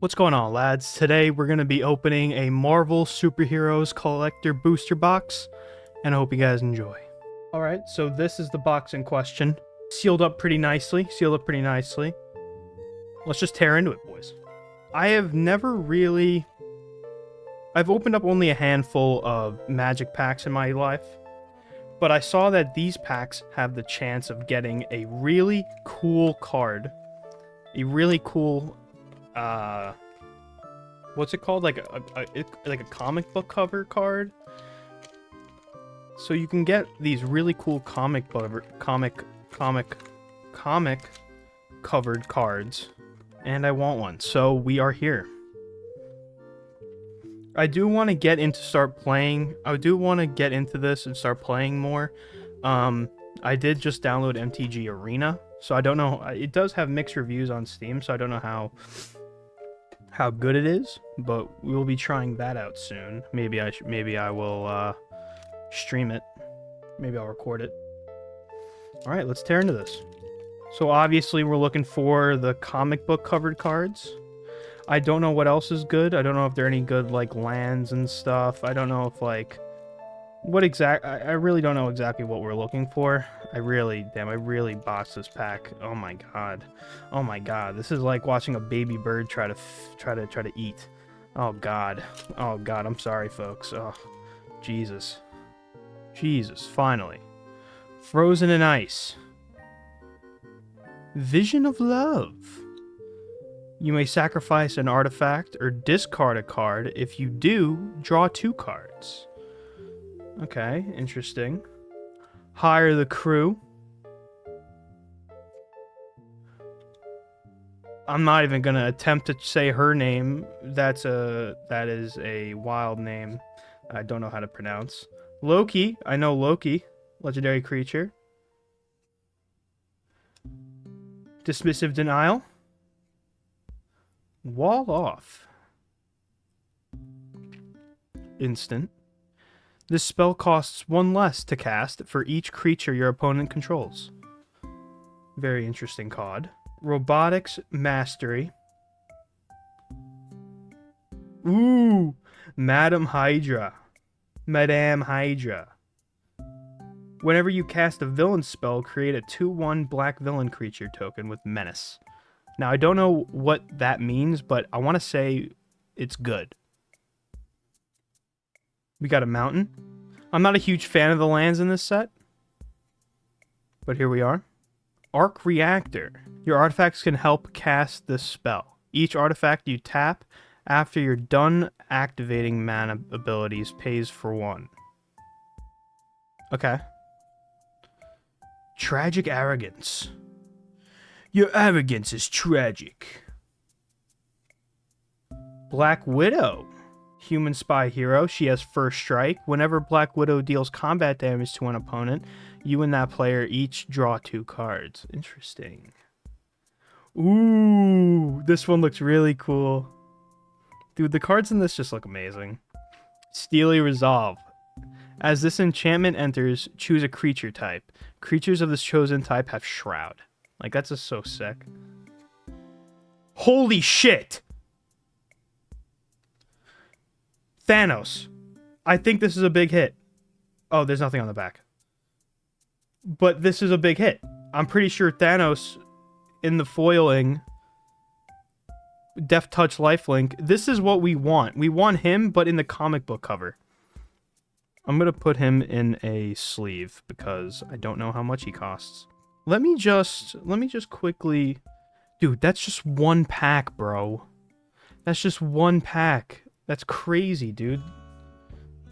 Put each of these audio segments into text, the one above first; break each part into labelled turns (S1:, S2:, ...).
S1: What's going on, lads? Today we're going to be opening a Marvel Superheroes Collector Booster Box, and I hope you guys enjoy. Alright, so this is the box in question. Sealed up pretty nicely. Let's just tear into it, boys. I have never really... I've opened up only a handful of magic packs in my life, but I saw that these packs have the chance of getting a really cool card. A really cool... what's it called? Like a comic book cover card. So you can get these really cool comic covered cards, and I want one. So we are here. I do want to get into start playing. I do want to get into this and start playing more. I did just download MTG Arena, so I don't know. It does have mixed reviews on Steam, so I don't know how good it is, but we will be trying that out soon. Maybe I will stream it. Maybe I'll record it. All right, let's tear into this. So obviously we're looking for the comic book covered cards. I don't know what else is good. I don't know if there are any good like lands and stuff. I don't know if like I really don't know exactly what we're looking for. I really botched this pack. Oh my god, this is like watching a baby bird try to eat. Oh god, I'm sorry, folks. Oh, Jesus, finally, Frozen in Ice, Vision of Love. You may sacrifice an artifact or discard a card. If you do, draw 2 cards. Okay, interesting. Hire the Crew. I'm not even gonna attempt to say her name. That is a wild name. I don't know how to pronounce. Loki. I know Loki. Legendary creature. Dismissive Denial. Wall Off. Instant. This spell costs 1 less to cast for each creature your opponent controls. Very interesting card. Robotics Mastery. Ooh! Madame Hydra. Whenever you cast a villain spell, create a 2/1 black villain creature token with Menace. Now, I don't know what that means, but I want to say it's good. We got a mountain. I'm not a huge fan of the lands in this set, but here we are. Arc Reactor. Your artifacts can help cast this spell. Each artifact you tap after you're done activating mana abilities pays for 1. Okay. Tragic Arrogance. Your arrogance is tragic. Black Widow. Human spy hero. She has first strike. Whenever Black Widow deals combat damage to an opponent, you and that player each draw 2 cards. Interesting. Ooh, this one looks really cool. Dude, the cards in this just look amazing. Steely Resolve. As this enchantment enters, choose a creature type. Creatures of this chosen type have Shroud. Like, that's just so sick. Holy shit! Thanos. I think this is a big hit. Oh, there's nothing on the back. But this is a big hit. I'm pretty sure Thanos in the foiling, Death Touch Lifelink, this is what we want. We want him, but in the comic book cover. I'm going to put him in a sleeve because I don't know how much he costs. Let me just quickly... Dude, that's just 1 pack, bro. That's just 1 pack. That's crazy, dude.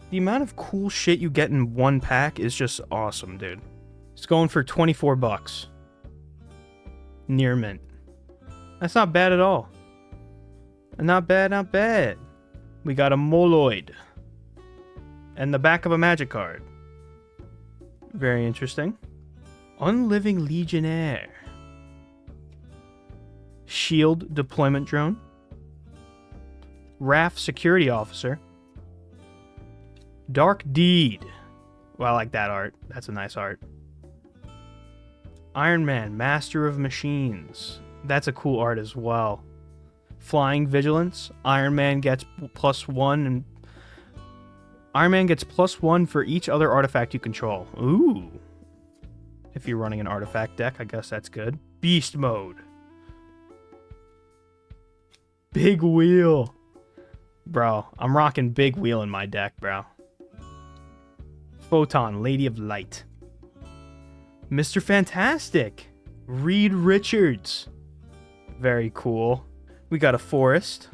S1: The amount of cool shit you get in 1 pack is just awesome, dude. It's going for 24 bucks. Near mint. That's not bad at all. Not bad. We got a Moloid. And the back of a magic card. Very interesting. Unliving Legionnaire. Shield Deployment Drone. RAF Security Officer. Dark Deed. Well, I like that art. That's a nice art. Iron Man, Master of Machines. That's a cool art as well. Flying Vigilance. Iron Man gets +1, and Iron Man gets +1 for each other artifact you control. Ooh. If you're running an artifact deck, I guess that's good. Beast Mode. Big Wheel. Bro, I'm rocking Big Wheel in my deck, bro. Photon, Lady of Light. Mr. Fantastic. Reed Richards. Very cool. We got a Forest.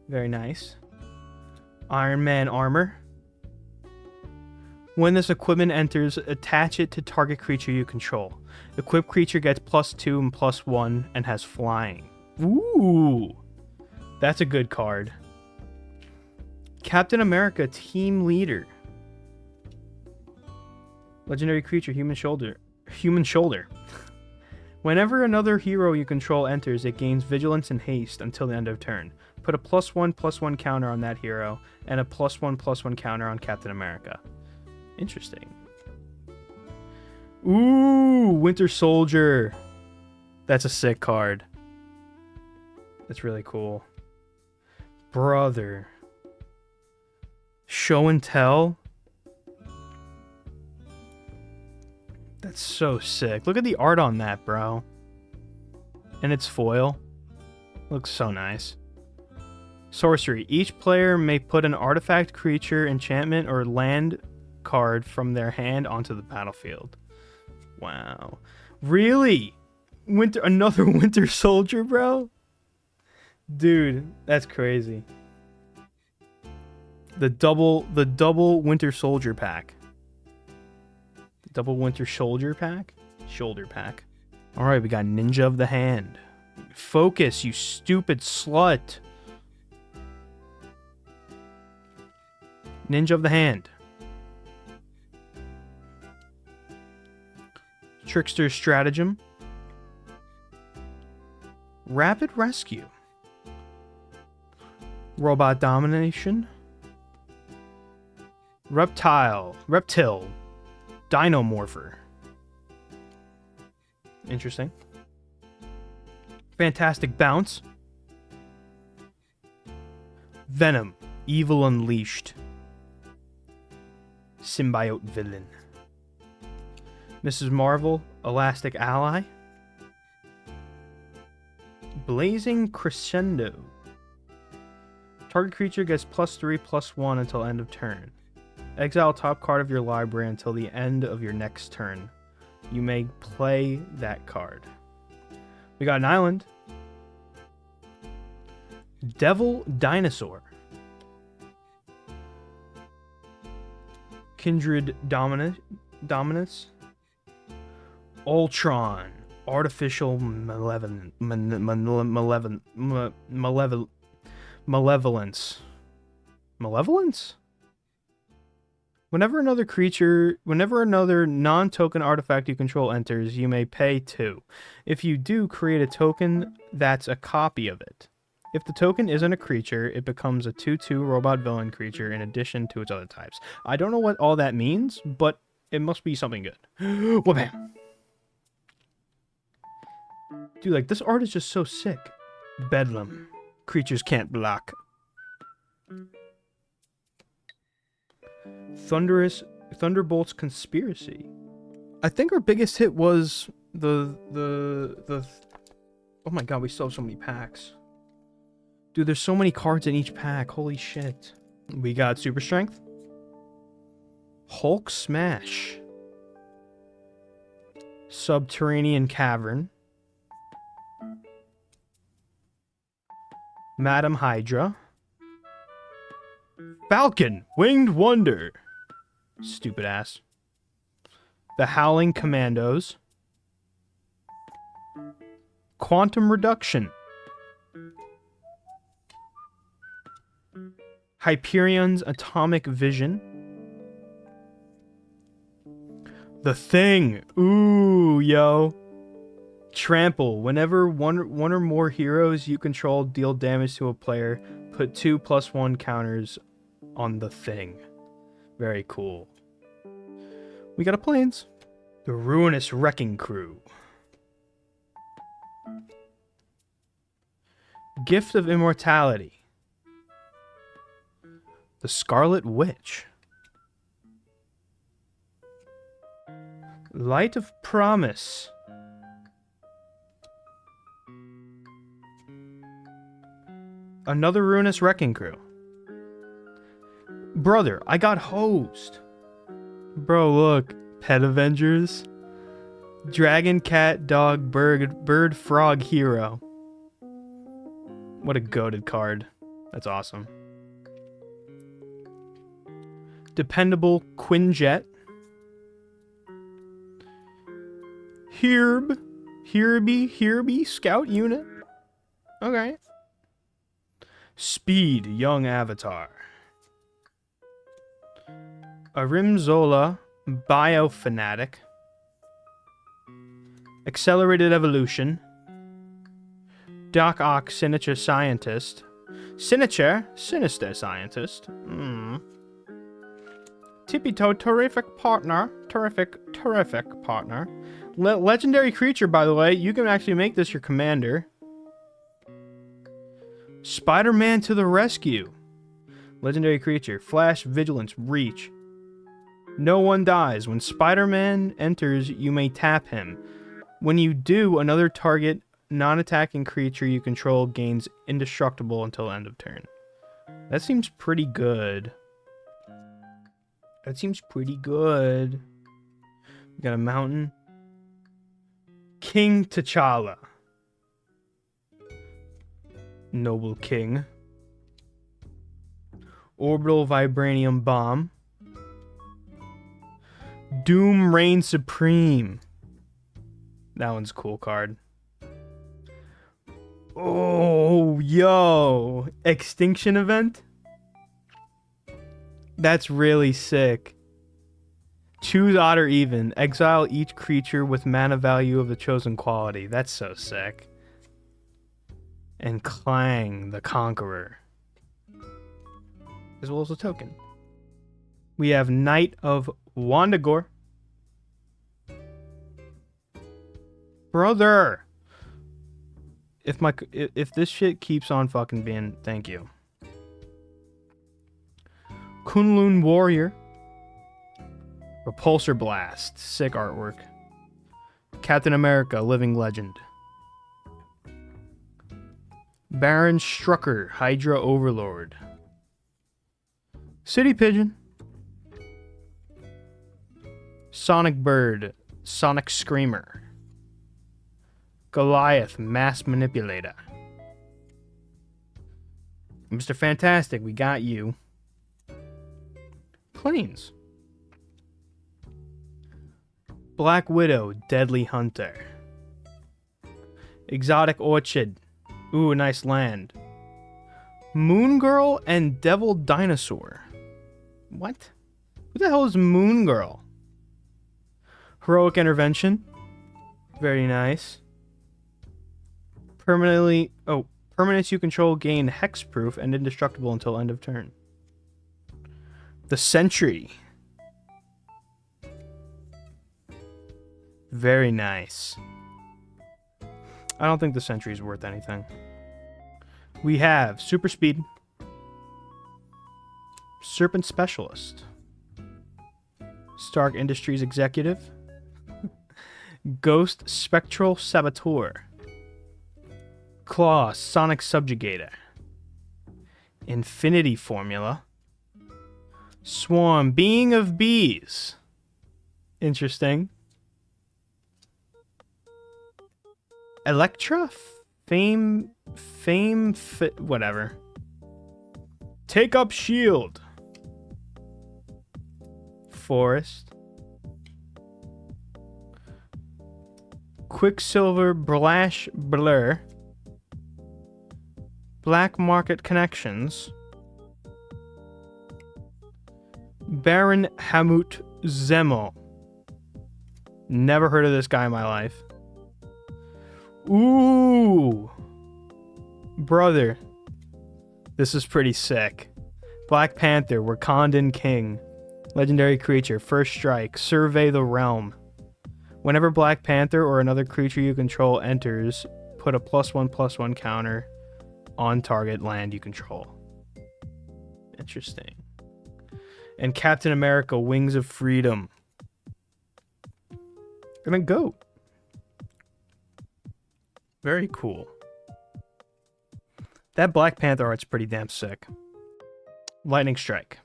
S1: Very nice. Iron Man Armor. When this equipment enters, attach it to target creature you control. Equipped creature gets +2 and +1 and has flying. Ooh. That's a good card. Captain America Team Leader. Legendary creature, Human Shoulder. Human Shoulder. Whenever another hero you control enters, it gains Vigilance and Haste until the end of turn. Put a +1/+1 counter on that hero, and a +1/+1 counter on Captain America. Interesting. Ooh, Winter Soldier. That's a sick card. That's really cool. Brother. Show and Tell. That's so sick. Look at the art on that, bro. And it's foil. Looks so nice. Sorcery. Each player may put an artifact, creature, enchantment, or land card from their hand onto the battlefield. Wow. Really? Another Winter Soldier, bro? Dude, that's crazy. The double Winter Soldier pack. Double Winter Soldier pack? Shoulder pack. Alright, we got Ninja of the Hand. Focus, you stupid slut. Ninja of the Hand. Trickster's Stratagem. Rapid Rescue. Robot Domination. Reptile. Dinomorpher. Interesting. Fantastic Bounce. Venom. Evil Unleashed. Symbiote Villain. Mrs. Marvel. Elastic Ally. Blazing Crescendo. Target creature gets +3/+1 until end of turn. Exile top card of your library until the end of your next turn. You may play that card. We got an island. Devil Dinosaur. Kindred Dominus. Ultron. Artificial Malevolence. Malevolence? Whenever another non-token artifact you control enters, you may pay 2. If you do, create a token that's a copy of it. If the token isn't a creature, it becomes a 2/2 robot villain creature in addition to its other types. I don't know what all that means, but it must be something good. Wha-bam! Dude, like, this art is just so sick. Bedlam. Creatures can't block. Thunderbolt's Conspiracy. I think our biggest hit was the oh my god, we still have so many packs. Dude, there's so many cards in each pack. Holy shit. We got Super Strength. Hulk Smash. Subterranean Cavern. Madam Hydra. Falcon, Winged Wonder. Stupid ass. The Howling Commandos. Quantum Reduction. Hyperion's Atomic Vision. The Thing. Ooh, yo. Trample. Whenever one or more heroes you control deal damage to a player, put 2/+1 counters on the Thing. Very cool. We got a Plains. The Ruinous Wrecking Crew. Gift of Immortality. The Scarlet Witch. Light of Promise. Another Ruinous Wrecking Crew. Brother, I got hosed. Bro, look. Pet Avengers. Dragon, cat, dog, bird, frog, hero. What a goated card. That's awesome. Dependable Quinjet. Herby, Scout Unit. Okay. Speed, Young Avatar. Arimzola, Biofanatic. Accelerated Evolution. Doc Ock, Sinister Scientist. Sinister Scientist. Tippy Toe, Terrific Partner. Terrific Partner. Legendary creature, by the way. You can actually make this your commander. Spider-Man to the rescue. Legendary creature. Flash, Vigilance, Reach. No one dies. When Spider-Man enters, you may tap him. When you do, another target non-attacking creature you control gains indestructible until end of turn. That seems pretty good. We got a mountain. King T'Challa. Noble King. Orbital Vibranium Bomb. Doom Reign Supreme. That one's a cool card. Oh, yo. Extinction Event? That's really sick. Choose odd or even. Exile each creature with mana value of the chosen quality. That's so sick. And Clang the Conqueror. As well as a token. We have Knight of Wandagore. Brother! If this shit keeps on fucking being... Thank you. Kunlun Warrior. Repulsor Blast. Sick artwork. Captain America, Living Legend. Baron Strucker, Hydra Overlord. City Pigeon. Sonic Bird, Sonic Screamer. Goliath, Mass Manipulator. Mr. Fantastic, we got you. Planes. Black Widow, Deadly Hunter. Exotic Orchid. Ooh, nice land. Moon Girl and Devil Dinosaur. What? Who the hell is Moon Girl? Heroic Intervention. Very nice. Permanents you control gain hexproof and indestructible until end of turn. The Sentry. Very nice. I don't think the Sentry is worth anything. We have Super Speed. Serpent Specialist. Stark Industries Executive. Ghost Spectral Saboteur. Claw, Sonic Subjugator. Infinity Formula. Swarm, Being of Bees. Interesting. Electra? Whatever. Take Up Shield. Forest. Quicksilver Blash Blur. Black Market Connections. Baron Hamut Zemo. Never heard of this guy in my life. Ooh. Brother. This is pretty sick. Black Panther, Wakandan King. Legendary creature, first strike, survey the realm. Whenever Black Panther or another creature you control enters, put a +1/+1 counter on target land you control. Interesting. And Captain America, Wings of Freedom. And a goat. Very cool. That Black Panther art's pretty damn sick. Lightning Strike.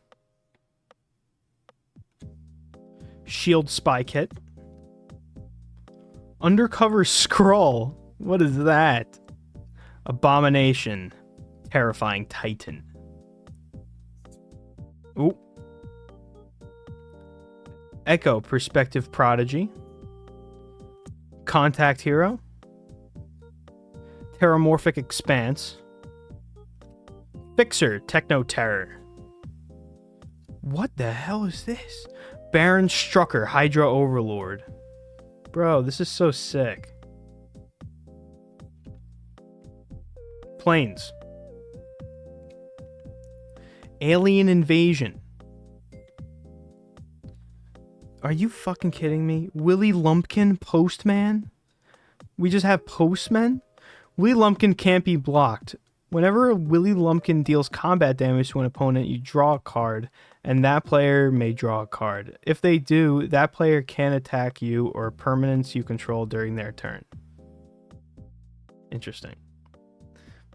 S1: Shield Spy Kit. Undercover Skrull. What is that? Abomination. Terrifying Titan. Ooh. Echo, Perspective Prodigy. Contact Hero. Terramorphic Expanse. Fixer, Techno Terror. What the hell is this? Baron Strucker, Hydra Overlord. Bro, this is so sick. Planes. Alien Invasion. Are you fucking kidding me? Willy Lumpkin, Postman? We just have Postmen? Willy Lumpkin can't be blocked. Whenever a Willy Lumpkin deals combat damage to an opponent, you draw a card, and that player may draw a card. If they do, that player can attack you or permanents you control during their turn. Interesting.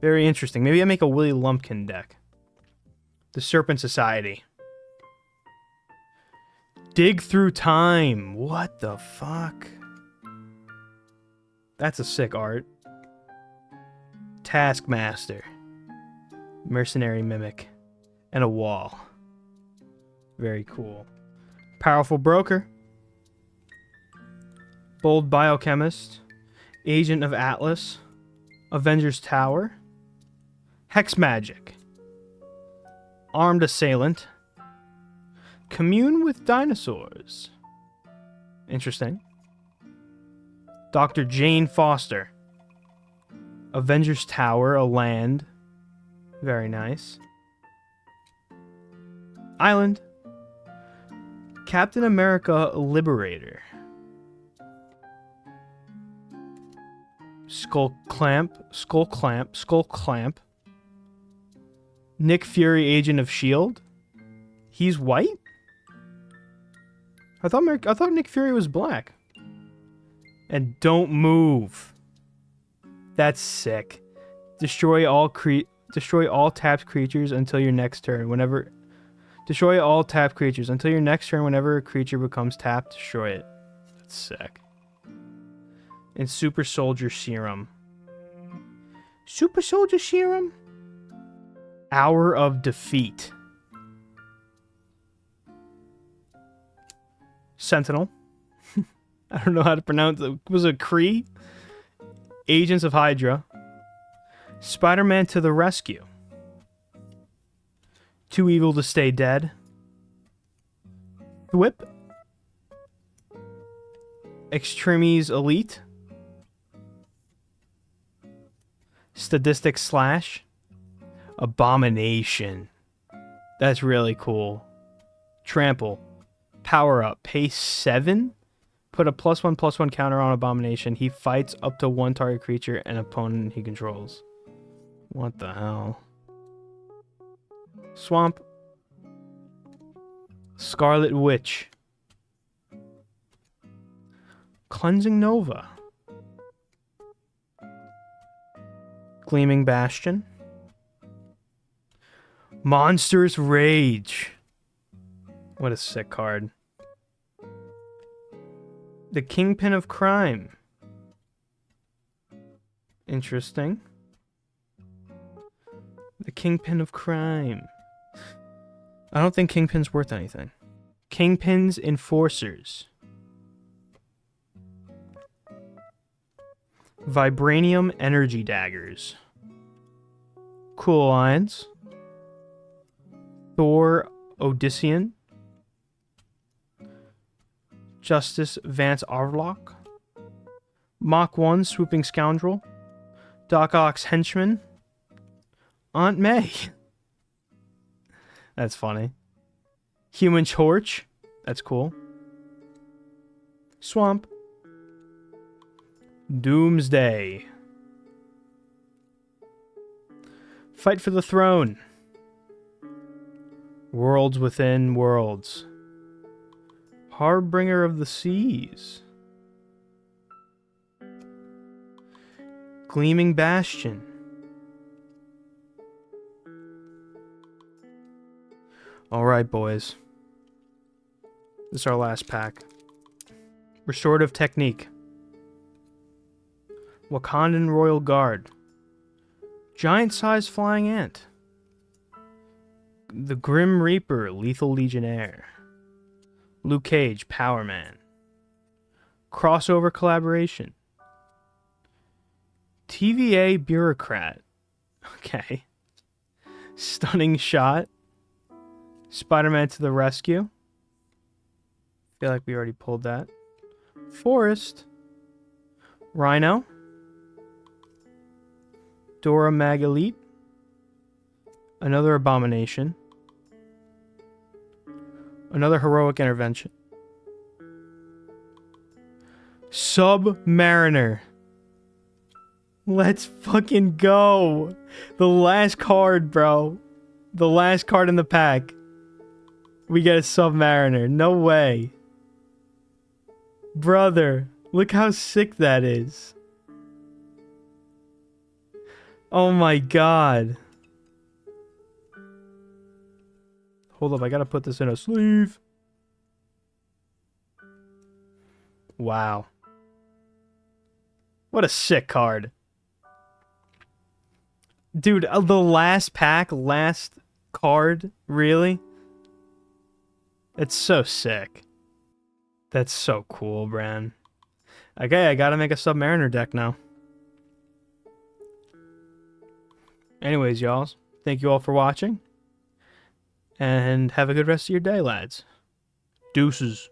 S1: Very interesting. Maybe I make a Willy Lumpkin deck. The Serpent Society. Dig Through Time. What the fuck? That's a sick art. Taskmaster. Mercenary Mimic. And a wall. Very cool. Powerful Broker. Bold Biochemist. Agent of Atlas. Avengers Tower. Hex Magic. Armed Assailant. Commune with Dinosaurs. Interesting. Dr. Jane Foster. Avengers Tower, a land. Very nice. Island. Captain America Liberator. Skull Clamp. Nick Fury, Agent of S.H.I.E.L.D. He's white? I thought Nick Fury was black. And don't move. That's sick. Destroy all tapped creatures until your next turn. Destroy all tapped creatures until your next turn. Whenever a creature becomes tapped, destroy it. That's sick. And Super Soldier Serum. Super Soldier Serum? Hour of Defeat. Sentinel. I don't know how to pronounce it. Was it Kree? Agents of Hydra. Spider-Man to the Rescue. Too Evil to Stay Dead. Whip. Extremis Elite. Statistic Slash. Abomination. That's really cool. Trample. Power Up. Pay 7? Put a +1/+1 counter on Abomination. He fights up to one target creature and opponent he controls. What the hell? Swamp. Scarlet Witch. Cleansing Nova. Gleaming Bastion. Monsters Rage. What a sick card. The Kingpin of Crime. Interesting. The Kingpin of Crime. I don't think Kingpin's worth anything. Kingpin's Enforcers. Vibranium Energy Daggers. Cool Alliance. Thor Odyssean. Justice Vance Arvlock. Mach 1 Swooping Scoundrel. Doc Ock's Henchman. Aunt May. That's funny. Human Torch. That's cool. Swamp. Doomsday. Fight for the throne. Worlds within worlds. Harbinger of the seas. Gleaming bastion. Alright, boys. This is our last pack. Restorative technique. Wakandan Royal Guard. Giant-sized flying ant. The Grim Reaper, Lethal Legionnaire. Luke Cage, Power Man. Crossover collaboration. TVA Bureaucrat. Okay. Stunning Shot. Spider-Man to the Rescue. Feel like we already pulled that. Forest. Rhino. Dora Magalite. Another Abomination. Another Heroic Intervention. Submariner. Let's fucking go. The last card, bro. The last card in the pack. We get a Submariner. No way. Brother, look how sick that is. Oh my god. Hold up, I gotta put this in a sleeve. Wow. What a sick card. Dude, the last pack, last card? Really? It's so sick. That's so cool, Bran. Okay, I gotta make a Submariner deck now. Anyways, y'all, thank you all for watching. And have a good rest of your day, lads. Deuces.